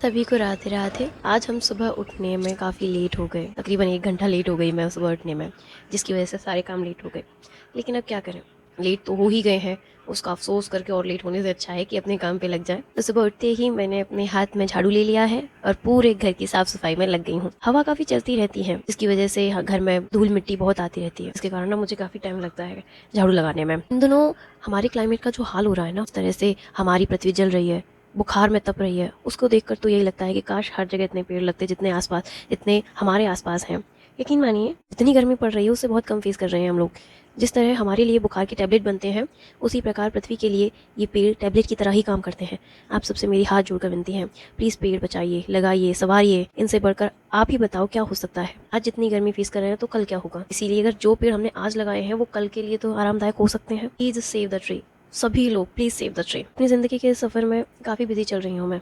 सभी को राधे राधे। आज हम सुबह उठने में काफ़ी लेट हो गए, तकरीबन 1 घंटा लेट हो गई मैं सुबह उठने में, जिसकी वजह से सारे काम लेट हो गए। लेकिन अब क्या करें, लेट तो हो ही गए हैं, उसका अफसोस करके और लेट होने से अच्छा है कि अपने काम पे लग जाएं। तो सुबह उठते ही मैंने अपने हाथ में झाड़ू ले लिया है और पूरे घर की साफ सफाई में लग गई हूँ। हवा काफ़ी चलती रहती है, जिसकी वजह से घर में धूल मिट्टी बहुत आती रहती है, इसके कारण ना मुझे काफ़ी टाइम लगता है झाड़ू लगाने में। इन दिनों हमारे क्लाइमेट का जो हाल हो रहा है ना, उस तरह से हमारी पृथ्वी जल रही है, बुखार में तप रही है, उसको देखकर तो यही लगता है कि काश हर जगह इतने पेड़ लगते जितने आसपास इतने हमारे आसपास हैं। यकीन मानिए, जितनी गर्मी पड़ रही है उससे बहुत कम फेस कर रहे हैं हम लोग। जिस तरह हमारे लिए बुखार के टैबलेट बनते हैं, उसी प्रकार पृथ्वी के लिए ये पेड़ टैबलेट की तरह ही काम करते हैं। आप सबसे मेरी हाथ जोड़कर विनती है, प्लीज़ पेड़ बचाइए, लगाइए, संवारिए। इनसे बढ़कर आप ही बताओ क्या हो सकता है। आज जितनी गर्मी फेस कर रहे हैं तो कल क्या होगा। इसीलिए अगर जो पेड़ हमने आज लगाए हैं वो कल के लिए तो आरामदायक हो सकते हैं। Please save the tree. सभी लोग प्लीज़ सेव द ट्री। अपनी ज़िंदगी के सफ़र में काफ़ी बिजी चल रही हूँ मैं।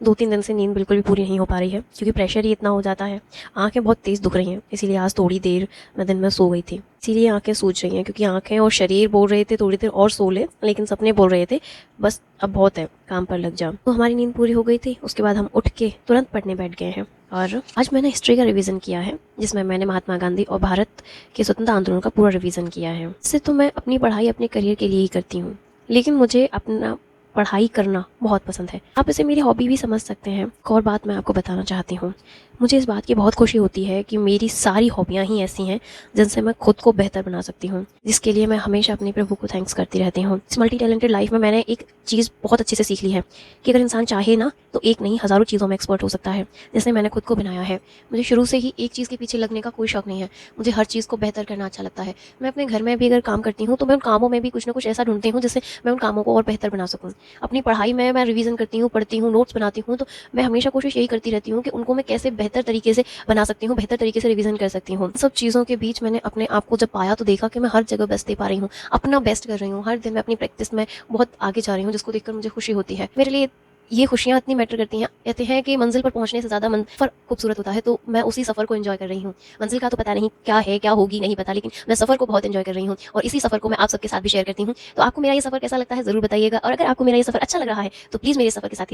2-3 दिन से नींद बिल्कुल भी पूरी नहीं हो पा रही है, क्योंकि प्रेशर ही इतना हो जाता है। आंखें बहुत तेज़ दुख रही हैं, इसीलिए आज थोड़ी देर मैं दिन में सो गई थी। इसीलिए आंखें सूज रही हैं, क्योंकि आंखें और शरीर बोल रहे थे थोड़ी देर और सो ले, लेकिन सपने बोल रहे थे बस अब बहुत है, काम पर लग जा। तो हमारी नींद पूरी हो गई थी। उसके बाद हम उठ के तुरंत पढ़ने बैठ गए हैं और आज मैंने हिस्ट्री का रिवीजन किया है, जिसमें मैंने महात्मा गांधी और भारत के स्वतंत्रता आंदोलन का पूरा रिवीजन किया है। इससे तो मैं अपनी पढ़ाई अपने करियर के लिए ही करती हूँ, लेकिन मुझे अपना पढ़ाई करना बहुत पसंद है। आप इसे मेरी हॉबी भी समझ सकते हैं। एक और बात मैं आपको बताना चाहती हूँ, मुझे इस बात की बहुत खुशी होती है कि मेरी सारी हॉबियाँ ही ऐसी हैं जिनसे मैं खुद को बेहतर बना सकती हूँ, जिसके लिए मैं हमेशा अपने प्रभु को थैंक्स करती रहती हूँ। इस मल्टी टैलेंटेड लाइफ में मैंने एक चीज़ बहुत अच्छे से सीख ली है कि अगर इंसान चाहे ना तो एक नहीं हज़ारों चीज़ों में एक्सपर्ट हो सकता है, जैसे मैंने खुद को बनाया है। मुझे शुरू से ही एक चीज़ के पीछे लगने का कोई शौक नहीं है। मुझे हर चीज़ को बेहतर करना अच्छा लगता है। मैं अपने घर में भी अगर काम करती हूँ तो मैं उन कामों में भी कुछ ना कुछ ऐसा ढूंढती हूँ जिससे मैं उन कामों को और बेहतर बना सकूँ। अपनी पढ़ाई में मैं रिवीजन करती हूँ, पढ़ती हूँ, नोट्स बनाती हूँ, तो मैं हमेशा कोशिश यही करती रहती हूँ कि उनको मैं कैसे बेहतर तरीके से बना सकती हूँ, बेहतर तरीके से रिवीजन कर सकती हूँ। सब चीज़ों के बीच मैंने अपने आप को जब पाया तो देखा कि मैं हर जगह बेस्ट दे पा रही हूँ, अपना बेस्ट कर रही हूँ। हर दिन मैं अपनी प्रैक्टिस में बहुत आगे जा रही हूँ, जिसको देखकर मुझे खुशी होती है। मेरे लिए ये खुशियाँ इतनी मैटर करती हैं। कहते हैं कि मंजिल पर पहुंचने से ज़्यादा सफ़र खूबसूरत होता है, तो मैं उसी सफ़र को एंजॉय कर रही हूँ। मंजिल का तो पता नहीं क्या है, क्या होगी नहीं पता, लेकिन मैं सफ़र को बहुत एंजॉय कर रही हूँ और इसी सफ़र को मैं आप सबके साथ भी शेयर करती हूँ। तो आपको मेरा ये सफ़र कैसा लगता है ज़रूर बताइएगा, और अगर आपको मेरा ये सफ़र अच्छा लग रहा है तो प्लीज़ मेरे सफ़र के साथ